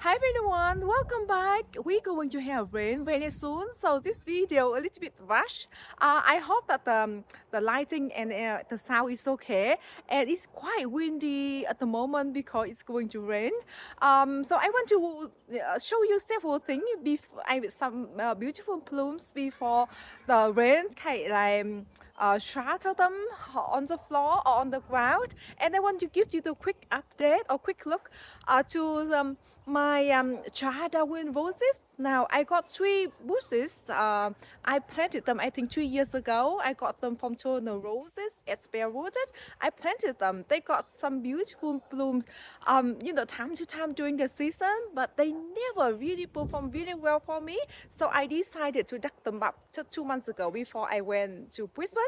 Hi everyone, welcome back. We're going to have rain very soon, so this video a little bit rush. I hope that the lighting and the sound is okay. And it's quite windy at the moment because it's going to rain. So I want to show you several things before with some beautiful plumes before the rain shatter them on the floor or on the ground. And I want to give you the quick update or quick look to my Charles Darwin roses. Now I got 3 bushes. I planted them I think 2 years ago. I got them from Toronto roses as bare rooted. I planted them. They got some beautiful blooms, time to time during the season, but they never really perform really well for me. So I decided to duck them up just 2 months ago before I went to Brisbane.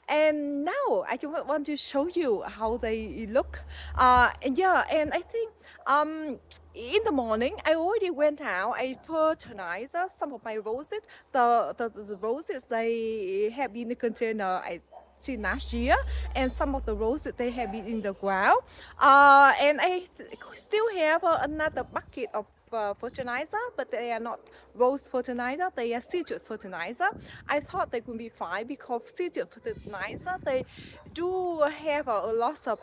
And now I just want to show you how they look. And I think in the morning I already went out. I fertilized some of my roses. The roses they have been in the container since last year, and some of the roses they have been in the ground. And I still have another bucket of fertilizer, but they are not rose fertilizer, they are citrus fertilizer. I thought they could be fine because citrus fertilizer they do have a lot of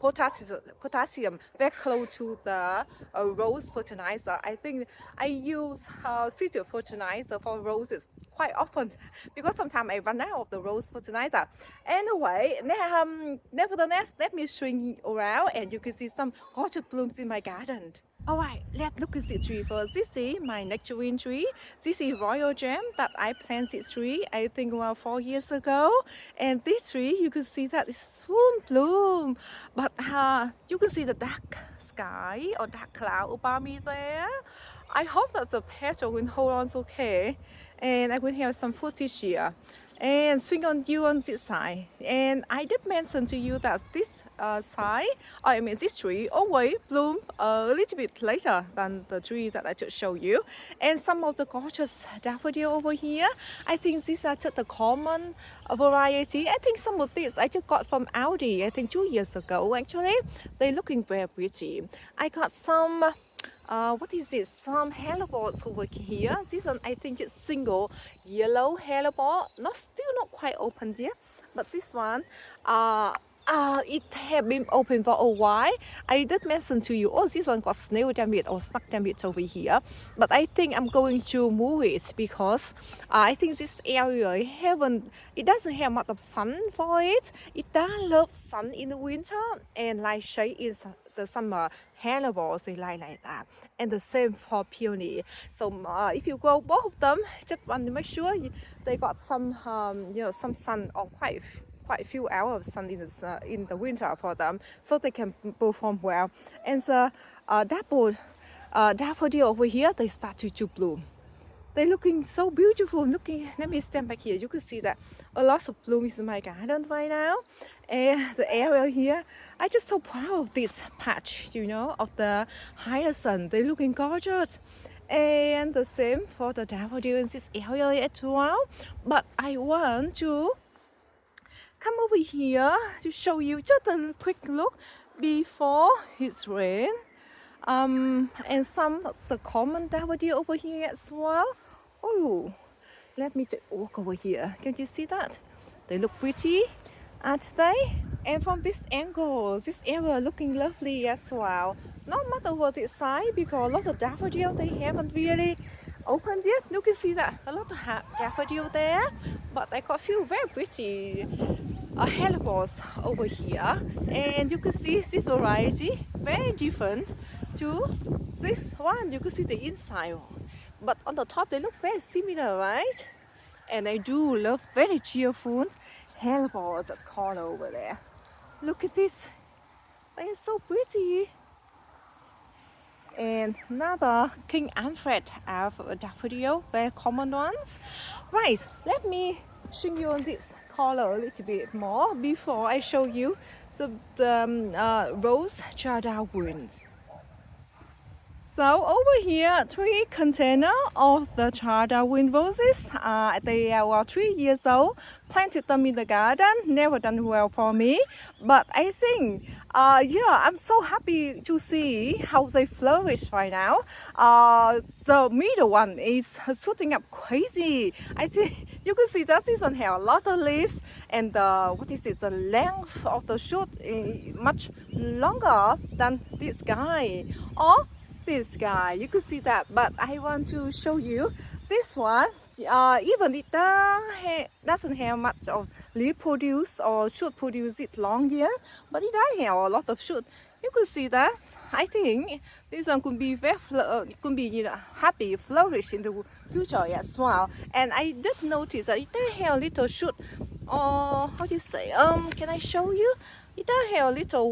potassium very close to the rose fertilizer. I think I use citrus fertilizer for roses quite often because sometimes I run out of the rose fertilizer. Anyway, nevertheless, let me swing around and you can see some gorgeous blooms in my garden. Alright, let's look at the tree first. This is my nectarine tree. This is royal gem that I planted tree I think around 4 years ago. And this tree you can see that it's full bloom. But you can see the dark sky or dark cloud above me there. I hope that the petal will hold on okay. And I will have some fruit this year. And swing on you on this side. And I did mention to you that this this tree always bloom a little bit later than the tree that I just showed you. And some of the gorgeous daffodil over here, I think these are just the common variety. I think some of these I just got from Aldi, I think 2 years ago actually. They're looking very pretty. I got some what is this? Some hellebores over here. This one I think it's single yellow hellebore. Still not quite open yet, but this one it have been open for a while. I did mention to you, oh, this one got snail damage or stuck damage over here. But I think I'm going to move it because I think this area it doesn't have much of sun for it. It does love sun in the winter and light shade is the summer hellebores they like that, and the same for peony. So if you grow both of them, just want to make sure they got some some sun or quite a few hours of sun in the winter for them, so they can perform well. And the daffodil over here they start to bloom. They're looking so beautiful. Let me stand back here. You can see that a lot of blooms in my garden right now. And the area here, I'm just so proud of this patch, of the hyacinth. They're looking gorgeous. And the same for the daffodil in this area as well. But I want to come over here to show you just a quick look before it's rain. And some of the common daffodil over here as well. Oh, let me just walk over here. Can you see that? They look pretty, aren't they? And from this angle, this area looking lovely as well. Not much over this side because a lot of daffodil they haven't really opened yet. You can see that a lot of daffodil there, but I got a few very pretty hellebores over here. And you can see this variety very different to this one. You can see the inside one. But on the top they look very similar, right? And I do love very cheerful hellebores that's called over there. Look at this. They are so pretty. And another King Alfred daffodil, very common ones. Right, let me show you on this color a little bit more before I show you the rose Charles Darwin. So over here, 3 containers of the Charles Darwin roses. They are 3 years old. Planted them in the garden. Never done well for me. But I think Yeah, I'm so happy to see how they flourish right now. The middle one is shooting up crazy. I think you can see that this one has a lot of leaves, and the length of the shoot is much longer than this guy. Or this guy, you can see that, but I want to show you this one. Even it doesn't have much of leaf produce or should produce it long yet, but it does have a lot of shoot. You can see that. I think this one could be happy flourish in the future as well. And I did notice that it does have a little shoot. Or how do you say? Can I show you? It does have a little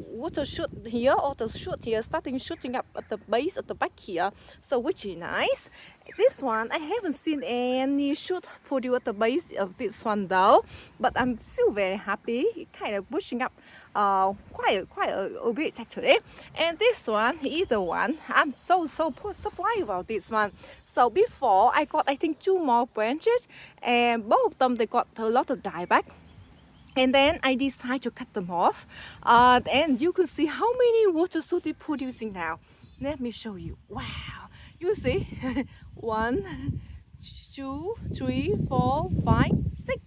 water shoot here, or the shoot here starting shooting up at the base at the back here, so which is nice. This one I haven't seen any shoot produce at the base of this one though, but I'm still very happy. It kind of pushing up quite a bit actually. And this one is the one I'm so surprised about this one. So before I got I think 2 more branches, and both of them they got a lot of dieback. And then I decided to cut them off. And you can see how many water shoot it's producing now. Let me show you. Wow. You see? 1, 2, 3, 4, 5, 6.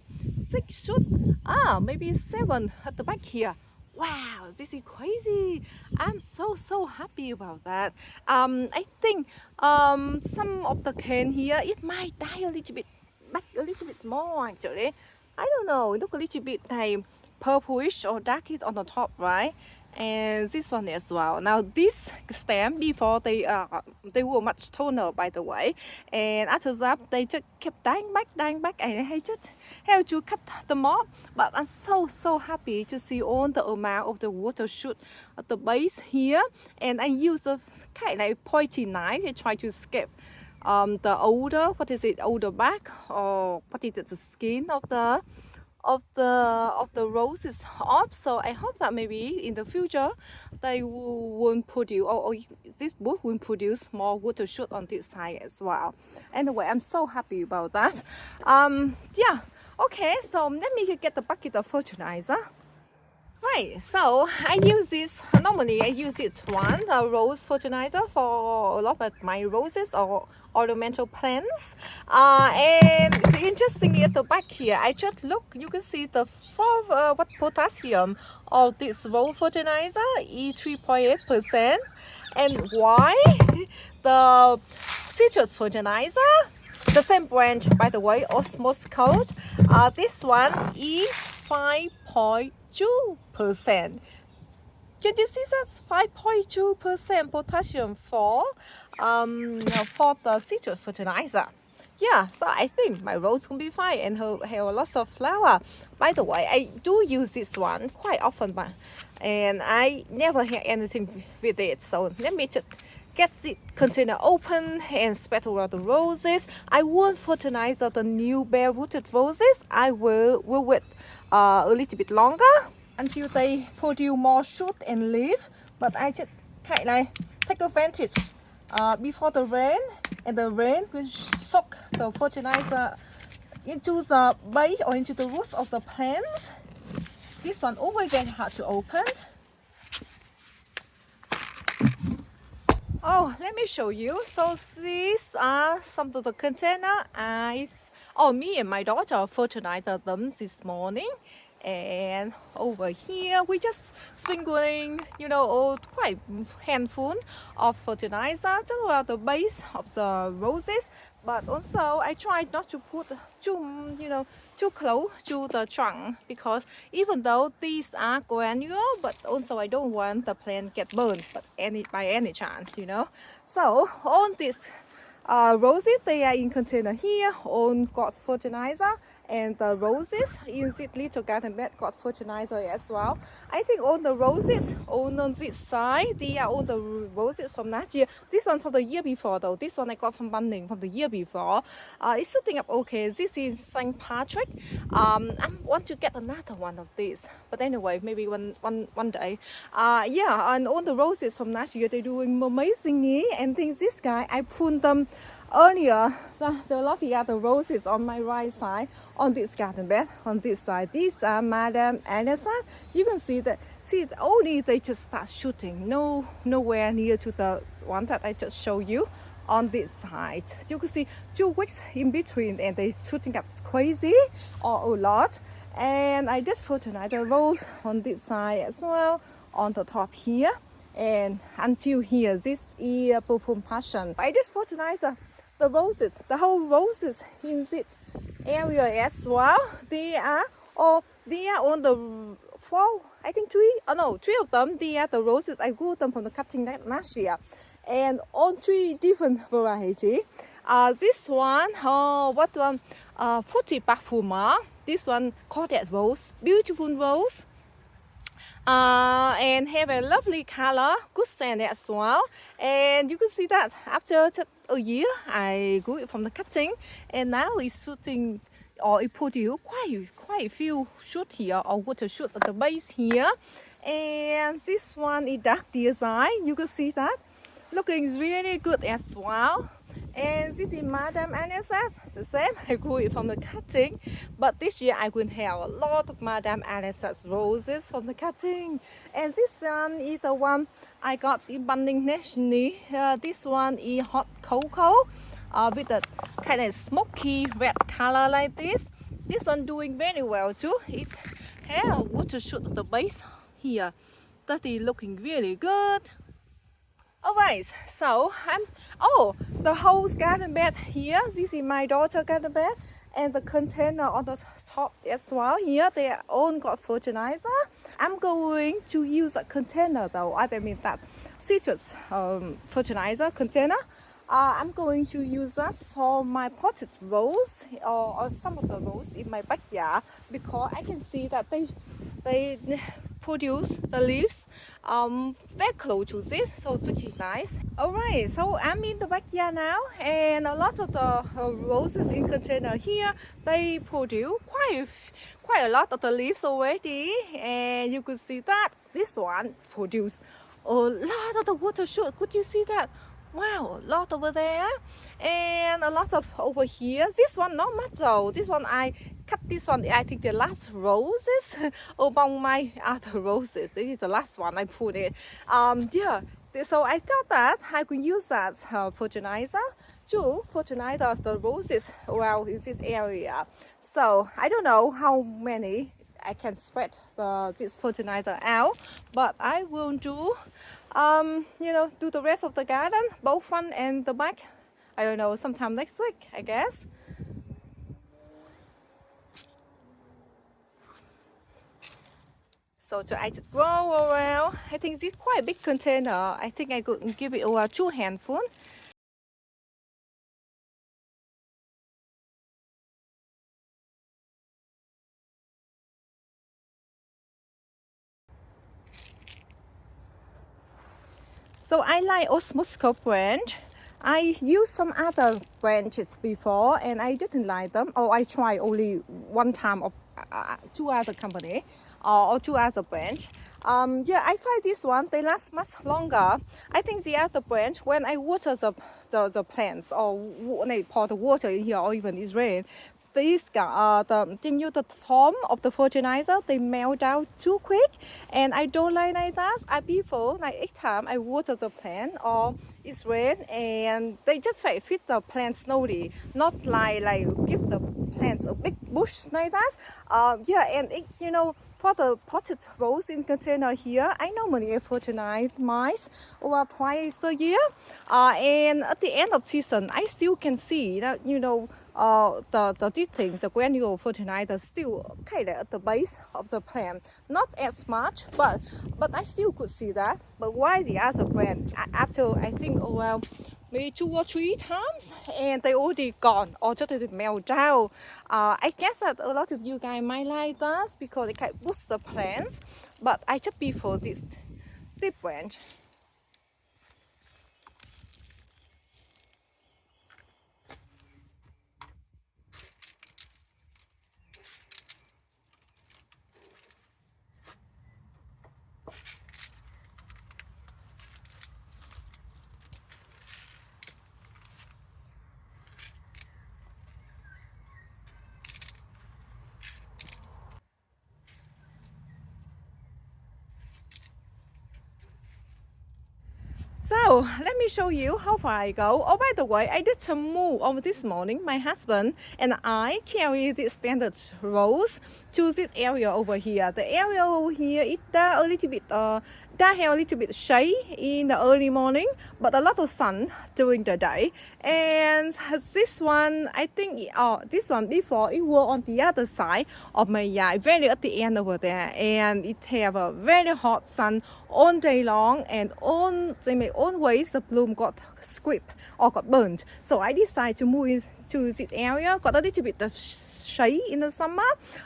6 shoot. Maybe 7 at the back here. Wow, this is crazy. I'm so happy about that. I think some of the cane here, it might die a little bit, back a little bit more actually. I don't know, it look a little bit like purplish or darkish on the top, right? And this one as well. Now this stem before they were much taller, by the way, and after that they just kept dying back, and I just have to cut them off. But I'm so happy to see all the amount of the water shoot at the base here, and I use a kind of like pointy knife to try to escape the older back, or what is it, the skin of the roses off. So I hope that maybe in the future they will produce, or this book will produce more water shoot on this side as well. Anyway, I'm so happy about that. Yeah, okay, so let me get the bucket of fertilizer. Right, so I use this, normally I use this one, rose fertilizer, for a lot of my roses or ornamental plants. And interestingly at the back here, I just look, you can see the potassium of this rose fertilizer is 3.8%. And why? The citrus fertilizer, the same brand by the way, Osmos Coat, this one is 5.2%. Can you see that's 5.2% potassium for the citrus fertilizer? Yeah, so I think my rose will be fine and have lots of flower. By the way, I do use this one quite often, and I never had anything with it. So let me just get the container open and spread around the roses. I won't fertilize the new bare-rooted roses. I will wait a little bit longer until they produce more shoot and leaf. But I just kind of like take advantage before the rain, and the rain will soak the fertilizer into the base or into the roots of the plants. This one always very hard to open. Oh, let me show you. So these are some of the container me and my daughter fertilized them this morning. And over here we just sprinkling, quite handful of fertilizer just around the base of the roses. But also I try not to put too close to the trunk, because even though these are granular, but also I don't want the plant get burned by any chance, So all these roses, they are in container here, all got fertilizer, and the roses in this little garden bed got fertilizer as well. I think all the roses all on this side, they are all the roses from last year. This one from the year before though. This one I got from Bunning from the year before. It's shooting up okay. This is St. Patrick. I want to get another one of these, but anyway, maybe one day. Yeah, and all the roses from last year, they're doing amazingly. And think this guy, I pruned them earlier, there are a lot of other roses on my right side on this garden bed. On this side, these are Madame Anisas. You can see that. See, only they just start shooting. Nowhere near to the one that I just showed you. On this side, you can see 2 weeks in between, and they shooting up crazy or a lot. And I just fertilize the rose on this side as well, on the top here, and until here. This is perfume passion. I just fertilize the roses, the whole roses in this area as well. They are on the 4, I think 3. Oh no, 3 of them. They are the roses I grew them from the cutting last year, and on 3 different variety. This one, Fruity Parfuma. This one called that rose, beautiful rose. And have a lovely color, good scent as well. And you can see that after a year, I grew it from the cutting, and now it's shooting, or it produce quite a few shoot here, or water shoot at the base here. And this one is dark design. You can see that looking really good as well. And this is Madame Anisas, the same. I grew it from the cutting, but this year I will have a lot of Madame Anisas roses from the cutting. And this one is the one I got in Bunning Nationally. This one is hot cocoa with a kind of smoky red color like this. This one doing very well too. It has water shoot at the base here. That is looking really good. Alright, so the whole garden bed here. This is my daughter's garden bed, and the container on the top as well. Here they all got fertilizer. I'm going to use a container though. I mean that citrus fertilizer container. I'm going to use that for my potted rose or some of the rose in my backyard, because I can see that they produce the leaves very close to this, so it's really nice. Alright, so I'm in the backyard now, and a lot of the roses in container here, they produce quite a lot of the leaves already, and you could see that this one produce a lot of the water shoot. Could you see that? Wow, a lot over there, and a lot of over here. This one not much though. This one I cut. This one I think the last roses among my other roses. This is the last one I put it. Yeah. So I thought that I could use that fertilizer to fertilize the roses well in this area. So I don't know how many I can spread this fertilizer out, but I will do do the rest of the garden, both front and the back. I don't know, sometime next week, I guess. So I just grow around. I think this is quite a big container. I think I could give it over 2 handfuls. So I like Osmoscope branch. I used some other branches before, and I didn't like them. Or I tried only one time of 2 other company or 2 other branch. Yeah, I find this one, they last much longer. I think the other branch, when I water the plants, or when I pour the water in here, or even it's rain, the form of the fertilizer, they melt out too quick, and I don't like that. I prefer like each time I water the plant or it's rain, and they just fit the plant slowly, not like give the plants a big bush like that. Yeah, and for the potted rose in container here, I normally fertilize mine over twice a year. And at the end of season, I still can see that the granule fertilizer still kind of at the base of the plant, not as much, but I still could see that. But why the other plant, after I think around maybe 2 or 3 times, and they already gone or just melt down. I guess that a lot of you guys might like that because it can boost the plants, but I just prefer this branch. let me show you how far I go. Oh, by the way, I did a move over this morning. My husband and I carry the standard rose to this area over here. The area over here is a little bit that have a little bit shade in the early morning, but a lot of sun during the day. And this one, I think, this one before, it was on the other side of my yard, very at the end over there, and it have a very hot sun all day long, and always the bloom got scraped or got burnt. So I decided to move to this area, got a little bit of shade in the summer,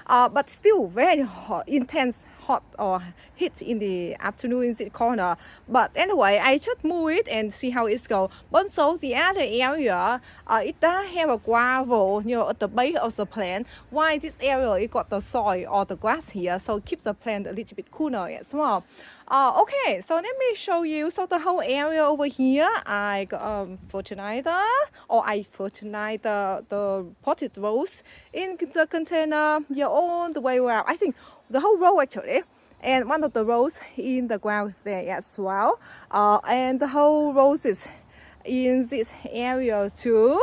but still very hot, intense hot or heat in the afternoon in the corner. But anyway, I just move it and see how it goes. But so the other area, it does have a gravel, at the base of the plant. Why this area, it got the soil or the grass here, so it keeps the plant a little bit cooler as well. Okay, so let me show you. So the whole area over here, I got fertilizer, or I fertilize the potted rose in the container, all the way around. I think the whole row actually, and one of the rows in the ground there as well, and the whole roses in this area too,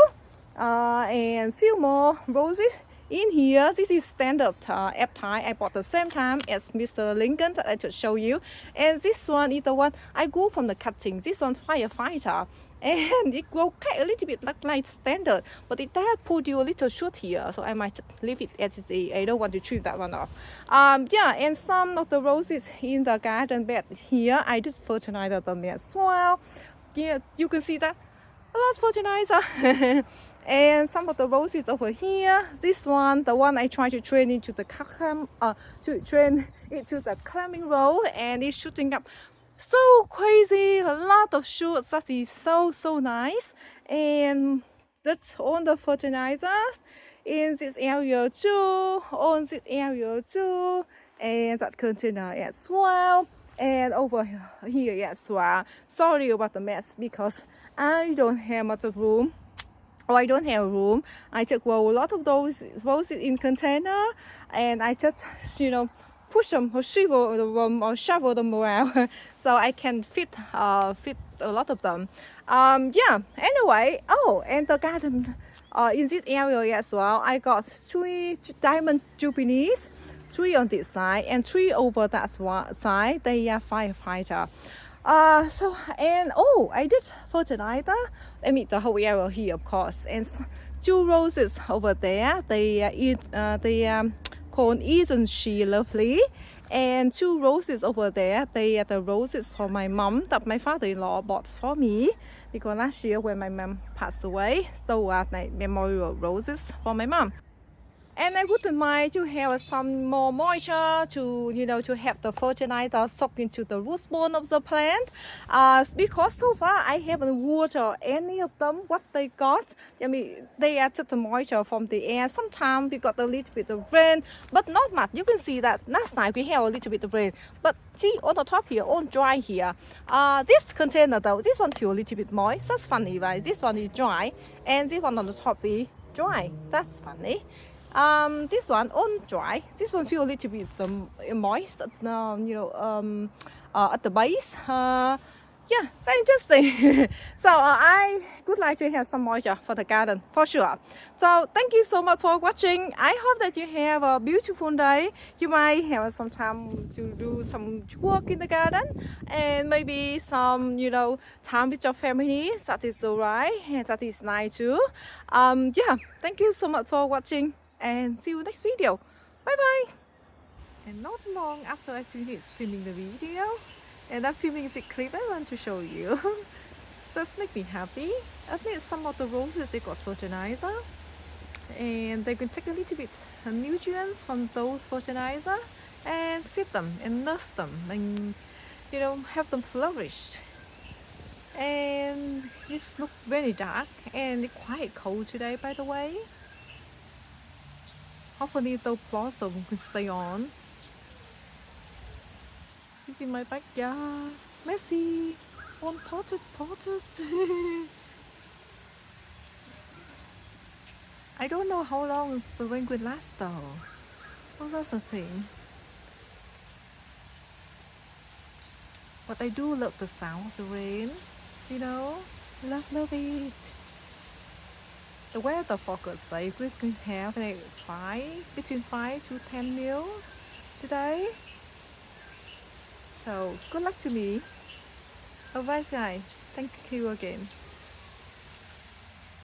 and few more roses in here. This is standard appetite. I bought the same time as Mr. Lincoln that I just show you. And this one is the one I grew from the cutting. This one firefighter. And it will cut a little bit like standard, but it does put you a little short here, so I might leave it as it is. I don't want to trim that one off. Yeah, and some of the roses in the garden bed here, I did fertilize them as well. Yeah, you can see that a lot of fertilizer. And some of the roses over here. This one, the one I try to train into the climbing row, and it's shooting up so crazy. A lot of shoots. That is so nice. And that's all the fertilizers in this area too. On this area too, and that container as well. And over here as well. Sorry about the mess because I don't have much room. Or I don't have room. I just grow a lot of those roses in container, and I just push them or shovel them or shovel them around so I can fit a lot of them. Yeah. Anyway, and the garden in this area as well, I got 3 diamond juppies, 3 on this side and 3 over that one side. They are firefighter. So, and I did fertilizer. I mean the whole area here, of course, and 2 roses over there. They called Isn't She Lovely? And 2 roses over there. They are the roses for my mom that my father-in-law bought for me, because last year when my mom passed away, so like memorial roses for my mom. And I wouldn't mind to have some more moisture to have the fertilizer soak into the root bone of the plant. Because so far I haven't watered any of them. What they got, I mean, they are just the moisture from the air. Sometimes we got a little bit of rain, but not much. You can see that last night we have a little bit of rain, but see on the top here, all dry here. This container though, this one feels a little bit moist. That's funny, right? This one is dry, and this one on the top is dry. That's funny. This one on dry. This one feel a little bit moist, at the base. Yeah, very interesting. So I would like to have some moisture for the garden for sure. So thank you so much for watching. I hope that you have a beautiful day. You might have some time to do some work in the garden, and maybe some time with your family. That is alright, and that is nice too. Yeah, thank you so much for watching, and see you next video. Bye bye. And not long after I finished filming the video, and I'm filming the clip I want to show you. That's make me happy. At least some of the roses, they got fertilizer, and they can take a little bit of nutrients from those fertilizer and feed them and nurse them and help them flourish. And it looks very dark and it's quite cold today, by the way. Hopefully the blossom can stay on. This is my backyard. Messy. One potted. I don't know how long the rain will last though. Oh, that's the thing. But I do love the sound of the rain. You know, love it. The weather forecast says we can have like between 5 to 10 mils today. So good luck to me. Alright guys, thank you again.